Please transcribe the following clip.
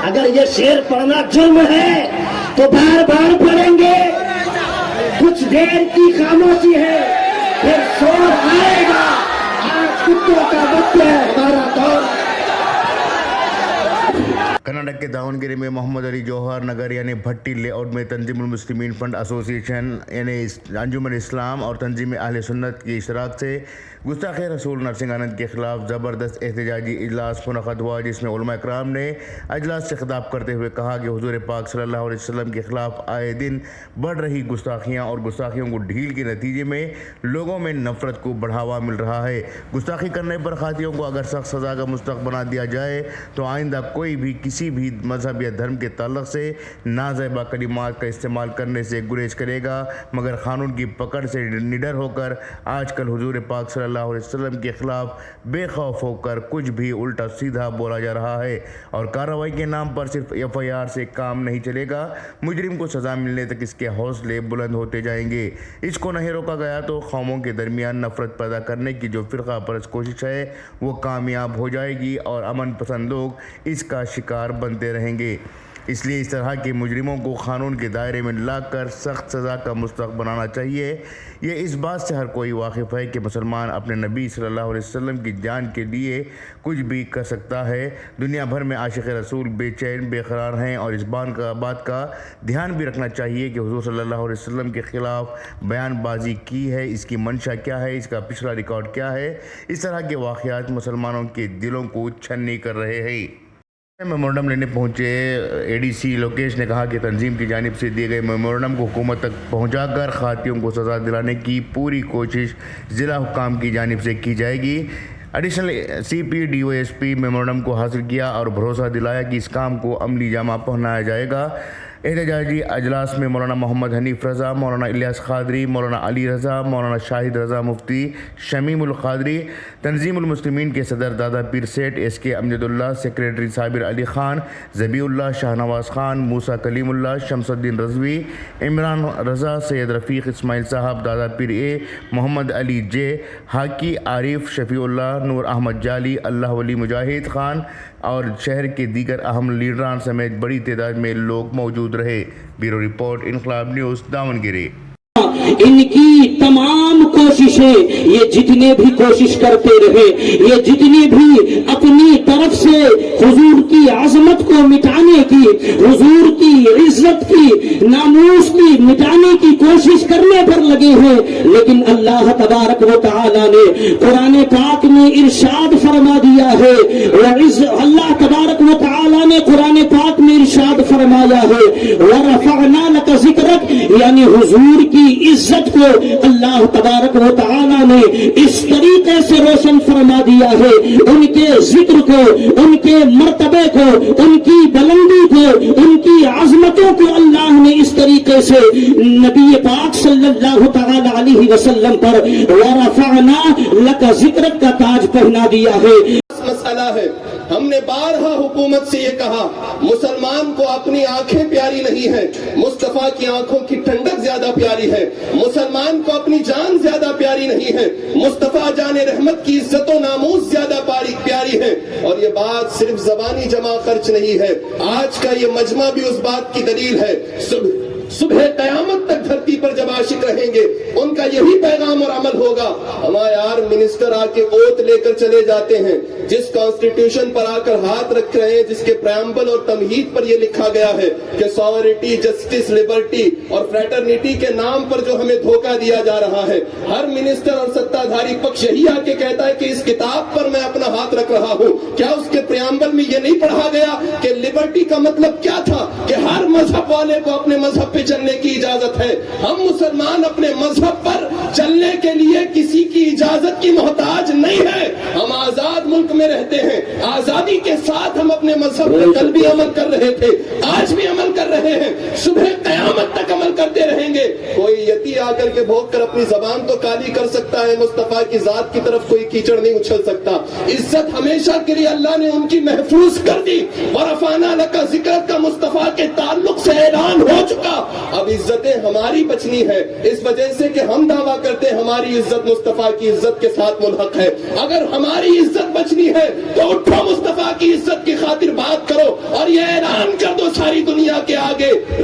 اگر یہ شعر پڑھنا جرم ہے تو بار بار پڑھیں گے. کچھ دیر کی خاموشی ہے پھر شور آئے گا. آج کتوں کا وقت ہے ہمارا دور. کرناٹک کے داون گری میں محمد علی جوہر نگر یعنی بھٹی لے آؤٹ میں تنظیم المسلمین فنڈ ایسوسی ایشن یعنی انجمن اسلام اور تنظیم اہل سنت کی اشتراک سے گستاخ رسول نرسنگ آنند کے خلاف زبردست احتجاجی اجلاس منعقد ہوا، جس میں علماء کرام نے اجلاس سے خطاب کرتے ہوئے کہا کہ حضور پاک صلی اللہ علیہ وسلم کے خلاف آئے دن بڑھ رہی گستاخیاں اور گستاخیوں کو ڈھیل کے نتیجے میں لوگوں میں نفرت کو بڑھاوا مل رہا ہے. گستاخی کرنے پر خاطیوں کو اگر سخت سزا کا مستحق بنا دیا جائے تو آئندہ کوئی بھی کسی بھی مذہب یا دھرم کے تعلق سے نازیبا کلمات کا استعمال کرنے سے گریز کرے گا، مگر قانون کی پکڑ سے نڈر ہو کر آج کل حضور پاک صلی اللہ علیہ وسلم کے خلاف بے خوف ہو کر کچھ بھی الٹا سیدھا بولا جا رہا ہے. اور کارروائی کے نام پر صرف FIR سے کام نہیں چلے گا، مجرم کو سزا ملنے تک اس کے حوصلے بلند ہوتے جائیں گے. اس کو نہیں روکا گیا تو قوموں کے درمیان نفرت پیدا کرنے کی جو فرقہ پرست کوشش ہے وہ کامیاب ہو جائے گی اور امن پسند لوگ اس کا شکار بنتے رہیں گے. اس لیے اس طرح کے مجرموں کو قانون کے دائرے میں لا کر سخت سزا کا مستحق بنانا چاہیے. یہ اس بات سے ہر کوئی واقف ہے کہ مسلمان اپنے نبی صلی اللہ علیہ وسلم کی جان کے لیے کچھ بھی کر سکتا ہے. دنیا بھر میں عاشق رسول بے چین بے قرار ہیں اور اس بات کا دھیان بھی رکھنا چاہیے کہ حضور صلی اللہ علیہ وسلم کے خلاف بیان بازی کی ہے، اس کی منشا کیا ہے، اس کا پچھلا ریکارڈ کیا ہے. اس طرح کے واقعات مسلمانوں کے دلوں کو چھنی کر رہے ہیں. میمورنڈم لینے پہنچے ADC لوکیش نے کہا کہ تنظیم کی جانب سے دیے گئے میمورنڈم کو حکومت تک پہنچا کر خاطیوں کو سزا دلانے کی پوری کوشش ضلع حکام کی جانب سے کی جائے گی. ایڈیشنل CP DOSP میمورنڈم کو حاصل کیا اور بھروسہ دلایا کہ اس کام کو عملی جامہ پہنایا جائے گا. احتجاجی اجلاس میں مولانا محمد حنیف رضا، مولانا الیاس قادری، مولانا علی رضا، مولانا شاہد رضا مفتی، شمیم القادری، تنظیم المسلمین کے صدر دادا پیر سیٹ، SK امجد اللہ، سیکریٹری صابر علی خان، ذبیح اللہ، شاہ نواز خان، موسیٰ کلیم اللہ، شمس الدین رضوی، عمران رضا، سید رفیق اسماعیل صاحب، دادا پیر A، محمد علی J، حاکی عارف، شفیع اللہ، نور احمد جالی، اللہ ولی مجاہد خان اور شہر کے دیگر اہم لیڈران سمیت بڑی تعداد میں لوگ موجود رہے. بیورو رپورٹ، انقلاب نیوز، داون گری. ان کی تمام کوششیں، یہ جتنے بھی کوشش کرتے رہے، یہ جتنی بھی اپنی طرف سے حضور کی عظمت کو مٹانے کی، حضور کی عزت کی، ناموس کی مٹانے کی کوشش کرنے پر لگے ہیں، لیکن اللہ تبارک و تعالی نے قرآن پاک میں ارشاد فرما دیا ہے. اللہ تبارک و تعالی نے قرآن پاک میں ارشاد فرمایا ہے وَرَفَعْنَا لَكَ ذِكْرَكَ، یعنی حضور کی عزت کو اللہ تبارک و تعالی نے اس طریقے سے روشن فرما دیا ہے. ان کے ذکر کو، ان کے مرتبے کو، ان کی بلندی کو، ان کی عظمتوں کو اللہ نے اس طریقے سے نبی پاک صلی اللہ تعالی علیہ وسلم پر وَرَفَعْنَا لَكَ ذِكْرَكَ کا تاج پہنا دیا ہے. مسئلہ ہے، ہم نے بارہا حکومت سے یہ کہا مسلمان کو اپنی آنکھیں پیاری نہیں ہے، مصطفیٰ کی آنکھوں کی ٹھنڈک زیادہ پیاری ہے. مسلمان کو اپنی جان زیادہ پیاری نہیں ہے، مصطفیٰ جان رحمت کی عزت و ناموس زیادہ پیاری ہے. اور یہ بات صرف زبانی جمع خرچ نہیں ہے، آج کا یہ مجمع بھی اس بات کی دلیل ہے. صبح قیامت تک دھرتی پر جب عاشق رہیں گے ان کا یہی پیغام اور عمل ہوگا. ہمارے یار منسٹر آ کے اوت لے کر چلے جاتے ہیں، جس کانسٹیٹیوشن پر آ کر ہاتھ رکھ رہے ہیں، جس کے پریامبل اور تمہید پر یہ لکھا گیا ہے کہ ساورنٹی، جسٹس، لبرٹی اور فریٹرنیٹی کے نام پر جو ہمیں دھوکہ دیا جا رہا ہے، ہر منسٹر اور ستادھاری پکش یہی آ کے کہتا ہے کہ اس کتاب پر میں اپنا ہاتھ رکھ رہا ہوں. کیا اس کے پریامبل میں یہ نہیں پڑھا گیا کہ لبرٹی کا مطلب کیا تھا؟ کہ ہر مذہب والے کو اپنے مذہب پہ چلنے کی اجازت ہے. ہم مسلمان اپنے مذہب پر چلنے کے لیے کسی کی اجازت کی محتاج نہیں ہے. ہم آزاد ملک میں رہتے ہیں، آزادی کے ساتھ ہم اپنے مذہب پر کل بھی عمل کر رہے تھے، آج بھی عمل کر رہے ہیں، صبح قیامت تک عمل کرتے رہیں گے. کوئی یتی آ کر کے بھوک کر اپنی زبان تو کالی کر سکتا ہے، مصطفیٰ کی ذات کی طرف کوئی کیچڑ نہیں اچھل سکتا. عزت ہمیشہ کے لیے اللہ نے ان کی محفوظ کر دی. وَرَفَعْنَا لَكَ ذِكْرَكَ کا مصطفیٰ کے تعلق سے اعلان ہو چکا. اب عزتیں ہماری بچنی ہے، اس وجہ سے کہ ہم دعویٰ کرتے ہیں ہماری عزت مصطفیٰ کی عزت کے ساتھ ملحق ہے. اگر ہماری عزت بچنی ہے تو اٹھو، مصطفیٰ کی عزت کی خاطر بات کرو اور یہ اعلان